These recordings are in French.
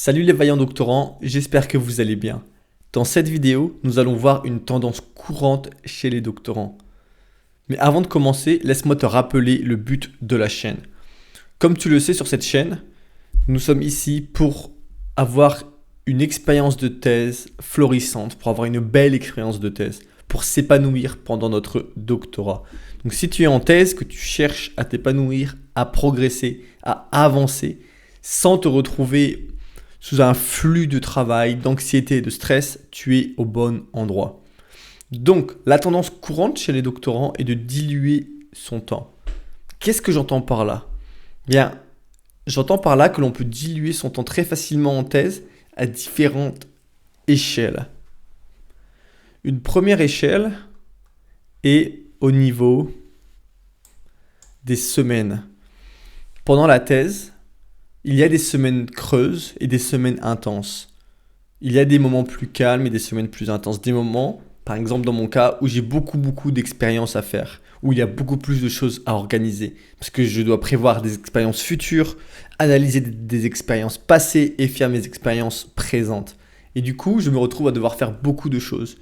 Salut les vaillants doctorants, j'espère que vous allez bien. Dans cette vidéo, nous allons voir une tendance courante chez les doctorants. Mais avant de commencer, laisse-moi te rappeler le but de la chaîne. Comme tu le sais sur cette chaîne, nous sommes ici pour avoir une expérience de thèse florissante, pour avoir une belle expérience de thèse, pour s'épanouir pendant notre doctorat. Donc si tu es en thèse, que tu cherches à t'épanouir, à progresser, à avancer, sans te retrouver sous un flux de travail, d'anxiété et de stress, tu es au bon endroit. Donc, la tendance courante chez les doctorants est de diluer son temps. Qu'est-ce que j'entends par là ? Bien, j'entends par là que l'on peut diluer son temps très facilement en thèse à différentes échelles. Une première échelle est au niveau des semaines. Pendant la thèse, il y a des semaines creuses et des semaines intenses. Il y a des moments plus calmes et des semaines plus intenses. Des moments, par exemple dans mon cas, où j'ai beaucoup d'expériences à faire, où il y a beaucoup plus de choses à organiser. Parce que je dois prévoir des expériences futures, analyser des expériences passées et faire mes expériences présentes. Et du coup, je me retrouve à devoir faire beaucoup de choses.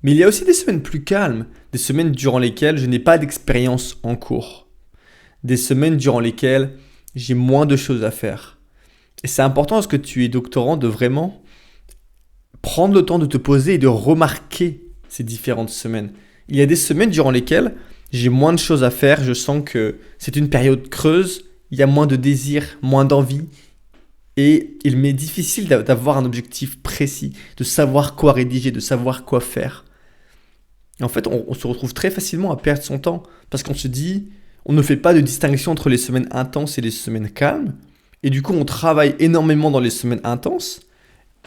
Mais il y a aussi des semaines plus calmes, des semaines durant lesquelles je n'ai pas d'expérience en cours. Des semaines durant lesquelles j'ai moins de choses à faire. Et c'est important lorsque tu es doctorant de vraiment prendre le temps de te poser et de remarquer ces différentes semaines. Il y a des semaines durant lesquelles j'ai moins de choses à faire, je sens que c'est une période creuse, il y a moins de désir, moins d'envie et il m'est difficile d'avoir un objectif précis, de savoir quoi rédiger, de savoir quoi faire. Et en fait, on se retrouve très facilement à perdre son temps parce qu'on se dit, on ne fait pas de distinction entre les semaines intenses et les semaines calmes. Et du coup, on travaille énormément dans les semaines intenses.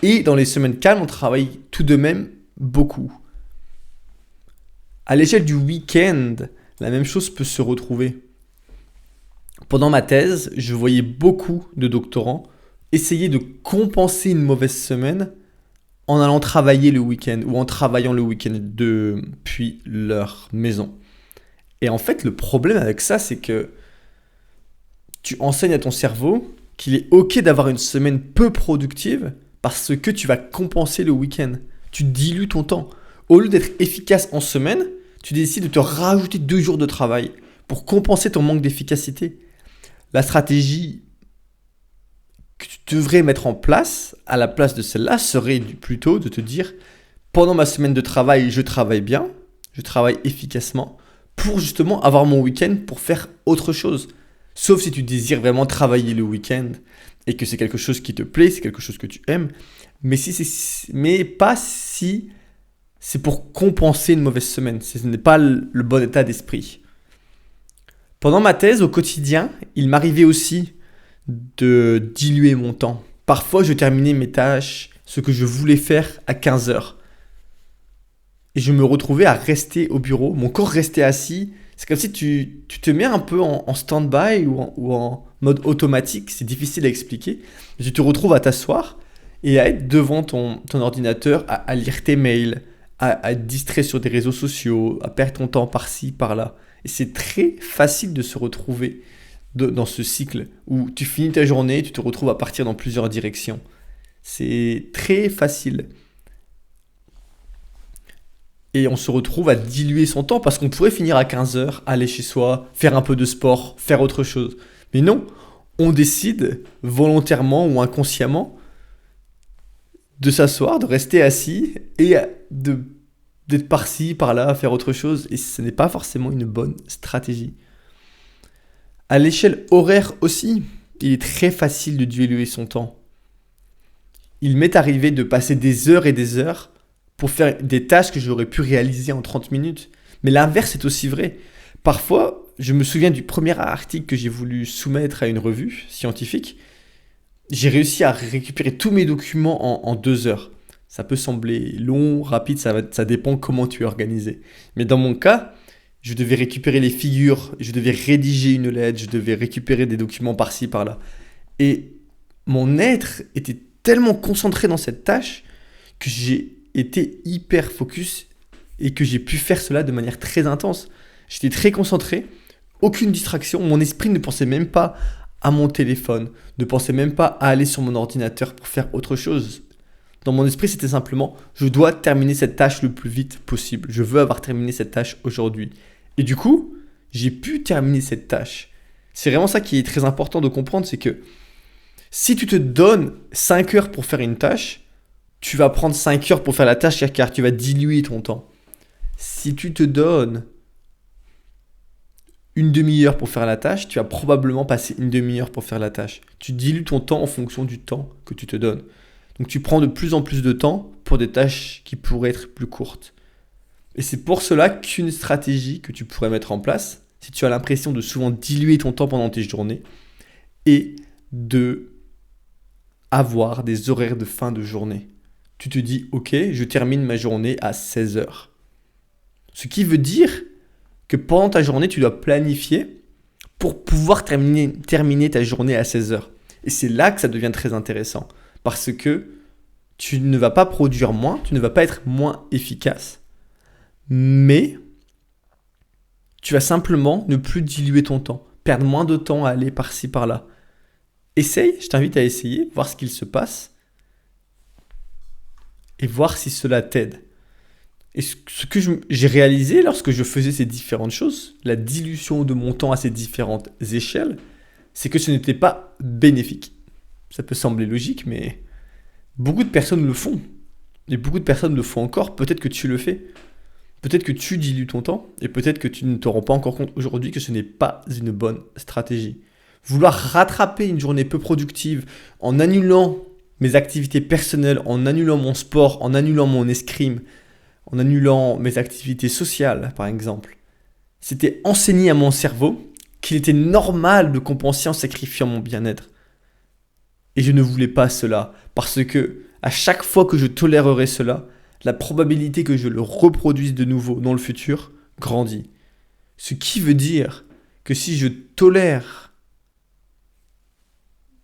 Et dans les semaines calmes, on travaille tout de même beaucoup. À l'échelle du week-end, la même chose peut se retrouver. Pendant ma thèse, je voyais beaucoup de doctorants essayer de compenser une mauvaise semaine en allant travailler le week-end ou en travaillant le week-end depuis leur maison. Et en fait, le problème avec ça, c'est que tu enseignes à ton cerveau qu'il est OK d'avoir une semaine peu productive parce que tu vas compenser le week-end. Tu dilues ton temps. Au lieu d'être efficace en semaine, tu décides de te rajouter 2 jours de travail pour compenser ton manque d'efficacité. La stratégie que tu devrais mettre en place à la place de celle-là serait plutôt de te dire pendant ma semaine de travail, je travaille bien, je travaille efficacement pour justement avoir mon week-end pour faire autre chose. Sauf si tu désires vraiment travailler le week-end et que c'est quelque chose qui te plaît, c'est quelque chose que tu aimes. Mais pas si c'est pour compenser une mauvaise semaine. Ce n'est pas le bon état d'esprit. Pendant ma thèse, au quotidien, il m'arrivait aussi de diluer mon temps. Parfois, je terminais mes tâches, ce que je voulais faire à 15 heures. Et je me retrouvais à rester au bureau, mon corps restait assis. C'est comme si tu te mets un peu en stand-by ou en mode automatique, c'est difficile à expliquer. Tu te retrouves à t'asseoir et à être devant ton ordinateur, à lire tes mails, à te distraire sur des réseaux sociaux, à perdre ton temps par-ci, par-là. Et c'est très facile de se retrouver dans ce cycle où tu finis ta journée, tu te retrouves à partir dans plusieurs directions. C'est très facile. Et on se retrouve à diluer son temps parce qu'on pourrait finir à 15 heures, aller chez soi, faire un peu de sport, faire autre chose. Mais non, on décide volontairement ou inconsciemment de s'asseoir, de rester assis et d'être par-ci, par-là, faire autre chose. Et ce n'est pas forcément une bonne stratégie. À l'échelle horaire aussi, il est très facile de diluer son temps. Il m'est arrivé de passer des heures et des heures pour faire des tâches que j'aurais pu réaliser en 30 minutes. Mais l'inverse est aussi vrai. Parfois, je me souviens du premier article que j'ai voulu soumettre à une revue scientifique. J'ai réussi à récupérer tous mes documents en 2 heures. Ça peut sembler long, rapide, ça dépend comment tu es organisé. Mais dans mon cas, je devais récupérer les figures, je devais rédiger une lettre, je devais récupérer des documents par-ci, par-là. Et mon être était tellement concentré dans cette tâche que j'ai été hyper focus et que j'ai pu faire cela de manière très intense. J'étais très concentré, aucune distraction, mon esprit ne pensait même pas à mon téléphone, ne pensais même pas à aller sur mon ordinateur pour faire autre chose. Dans mon esprit, c'était simplement, je dois terminer cette tâche le plus vite possible. Je veux avoir terminé cette tâche aujourd'hui. Et du coup, j'ai pu terminer cette tâche. C'est vraiment ça qui est très important de comprendre, c'est que si tu te donnes 5 heures pour faire une tâche, tu vas prendre 5 heures pour faire la tâche car tu vas diluer ton temps. Si tu te donnes une demi-heure pour faire la tâche, tu vas probablement passer une demi-heure pour faire la tâche. Tu dilues ton temps en fonction du temps que tu te donnes. Donc tu prends de plus en plus de temps pour des tâches qui pourraient être plus courtes. Et c'est pour cela qu'une stratégie que tu pourrais mettre en place, si tu as l'impression de souvent diluer ton temps pendant tes journées, est de avoir des horaires de fin de journée. Tu te dis, ok, je termine ma journée à 16 heures. Ce qui veut dire que pendant ta journée, tu dois planifier pour pouvoir terminer ta journée à 16 heures. Et c'est là que ça devient très intéressant. Parce que tu ne vas pas produire moins, tu ne vas pas être moins efficace, mais tu vas simplement ne plus diluer ton temps, perdre moins de temps à aller par-ci, par-là. Essaye, je t'invite à essayer, voir ce qu'il se passe et voir si cela t'aide. Et ce que j'ai réalisé lorsque je faisais ces différentes choses, la dilution de mon temps à ces différentes échelles, c'est que ce n'était pas bénéfique. Ça peut sembler logique, mais beaucoup de personnes le font. Et beaucoup de personnes le font encore. Peut-être que tu le fais. Peut-être que tu dilues ton temps. Et peut-être que tu ne te rends pas encore compte aujourd'hui que ce n'est pas une bonne stratégie. Vouloir rattraper une journée peu productive en annulant mes activités personnelles, en annulant mon sport, en annulant mon escrime, en annulant mes activités sociales, par exemple. C'était enseigner à mon cerveau qu'il était normal de compenser en sacrifiant mon bien-être. Et je ne voulais pas cela, parce que à chaque fois que je tolérerai cela, la probabilité que je le reproduise de nouveau dans le futur grandit. Ce qui veut dire que si je tolère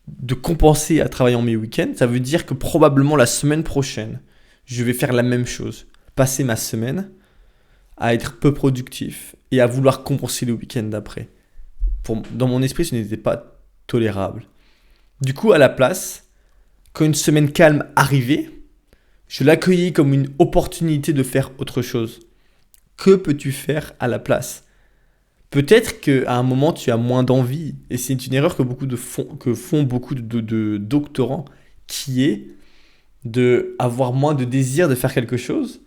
de compenser à travailler en mes week-ends, ça veut dire que probablement la semaine prochaine, je vais faire la même chose. Passer ma semaine à être peu productif et à vouloir compenser le week-end d'après. Dans mon esprit, ce n'était pas tolérable. Du coup, à la place, quand une semaine calme arrivait, je l'accueillais comme une opportunité de faire autre chose. Que peux-tu faire à la place ? Peut-être qu'à un moment, tu as moins d'envie. Et c'est une erreur que font beaucoup de doctorants, qui est d'avoir moins de désir de faire quelque chose.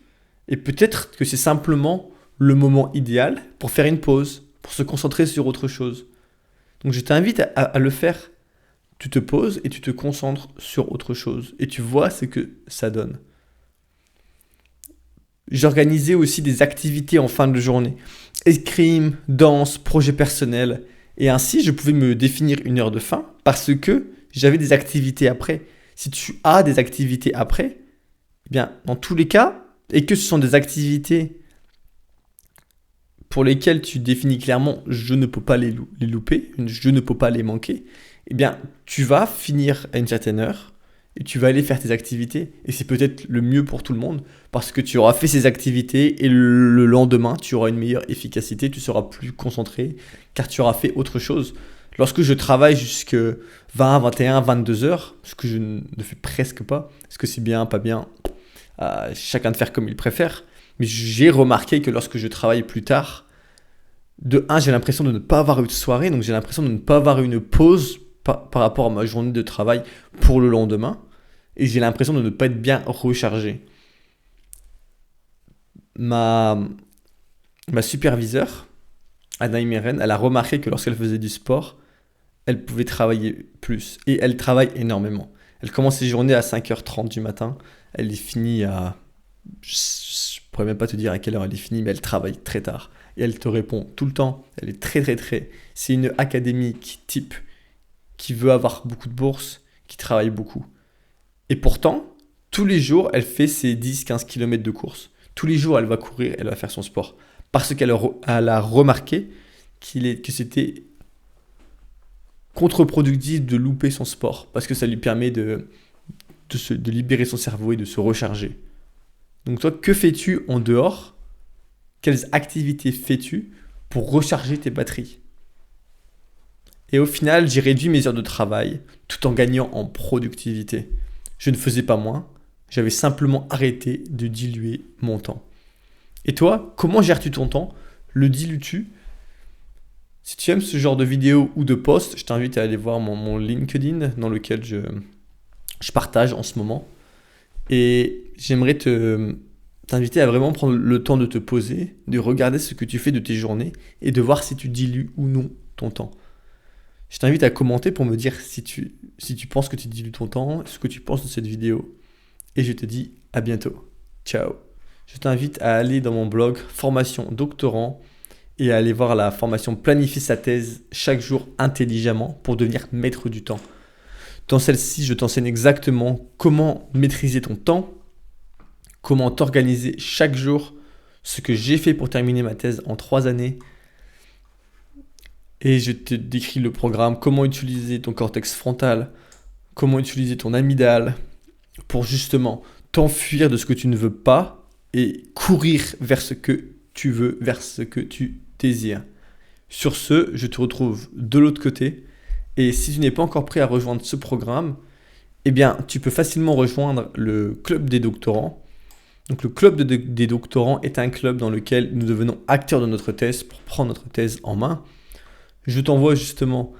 Et peut-être que c'est simplement le moment idéal pour faire une pause, pour se concentrer sur autre chose. Donc je t'invite à le faire. Tu te poses et tu te concentres sur autre chose. Et tu vois ce que ça donne. J'organisais aussi des activités en fin de journée. Escrime, danse, projet personnel. Et ainsi, je pouvais me définir une heure de fin parce que j'avais des activités après. Si tu as des activités après, eh bien, dans tous les cas, et que ce sont des activités pour lesquelles tu définis clairement je ne peux pas les louper, je ne peux pas les manquer, eh bien, tu vas finir à une certaine heure et tu vas aller faire tes activités. Et c'est peut-être le mieux pour tout le monde parce que tu auras fait ces activités et le lendemain, tu auras une meilleure efficacité, tu seras plus concentré car tu auras fait autre chose. Lorsque je travaille jusque 20, 21, 22 heures, ce que je ne fais presque pas, est-ce que c'est bien, pas bien, chacun de faire comme il préfère. Mais j'ai remarqué que lorsque je travaille plus tard, de 1, j'ai l'impression de ne pas avoir eu de soirée, donc j'ai l'impression de ne pas avoir eu une pause par rapport à ma journée de travail pour le lendemain, et j'ai l'impression de ne pas être bien rechargé. Ma superviseure, Anna Imeren, elle a remarqué que lorsqu'elle faisait du sport, elle pouvait travailler plus, et elle travaille énormément. Elle commence ses journées à 5h30 du matin, elle est finie à... Je ne pourrais même pas te dire à quelle heure elle est finie, mais elle travaille très tard. Et elle te répond tout le temps. Elle est très... C'est une académique type qui veut avoir beaucoup de bourses, qui travaille beaucoup. Et pourtant, tous les jours, elle fait ses 10-15 km de course. Tous les jours, elle va courir, elle va faire son sport. Parce qu'elle a remarqué que c'était contre-productif de louper son sport. Parce que ça lui permet de libérer son cerveau et de se recharger. Donc toi, que fais-tu en dehors ? Quelles activités fais-tu pour recharger tes batteries ? Et au final, j'ai réduit mes heures de travail tout en gagnant en productivité. Je ne faisais pas moins, j'avais simplement arrêté de diluer mon temps. Et toi, comment gères-tu ton temps? Le dilues-tu? Si tu aimes ce genre de vidéo ou de post, je t'invite à aller voir mon LinkedIn dans lequel je partage en ce moment. Et j'aimerais t'inviter à vraiment prendre le temps de te poser, de regarder ce que tu fais de tes journées et de voir si tu dilues ou non ton temps. Je t'invite à commenter pour me dire si tu penses que tu dilues ton temps, ce que tu penses de cette vidéo. Et je te dis à bientôt. Ciao. Je t'invite à aller dans mon blog Formation Doctorant et à aller voir la formation Planifier sa thèse chaque jour intelligemment pour devenir maître du temps. Dans celle-ci, je t'enseigne exactement comment maîtriser ton temps, comment t'organiser chaque jour, ce que j'ai fait pour terminer ma thèse en 3 années. Et je te décris le programme, comment utiliser ton cortex frontal, comment utiliser ton amygdale pour justement t'enfuir de ce que tu ne veux pas et courir vers ce que tu veux, vers ce que tu désires. Sur ce, je te retrouve de l'autre côté. Et si tu n'es pas encore prêt à rejoindre ce programme, eh bien, tu peux facilement rejoindre le club des doctorants. Donc, le club des doctorants est un club dans lequel nous devenons acteurs de notre thèse pour prendre notre thèse en main. Je t'envoie justement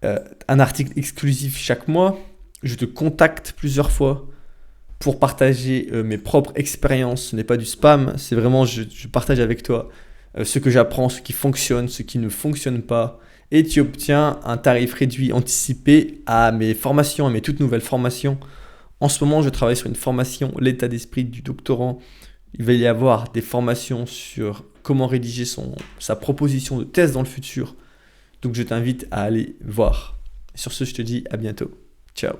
un article exclusif chaque mois. Je te contacte plusieurs fois pour partager mes propres expériences. Ce n'est pas du spam, c'est vraiment je partage avec toi ce que j'apprends, ce qui fonctionne, ce qui ne fonctionne pas. Et tu obtiens un tarif réduit anticipé à mes formations, à mes toutes nouvelles formations. En ce moment, je travaille sur une formation, l'état d'esprit du doctorant. Il va y avoir des formations sur comment rédiger sa proposition de thèse dans le futur. Donc je t'invite à aller voir. Et sur ce, je te dis à bientôt. Ciao.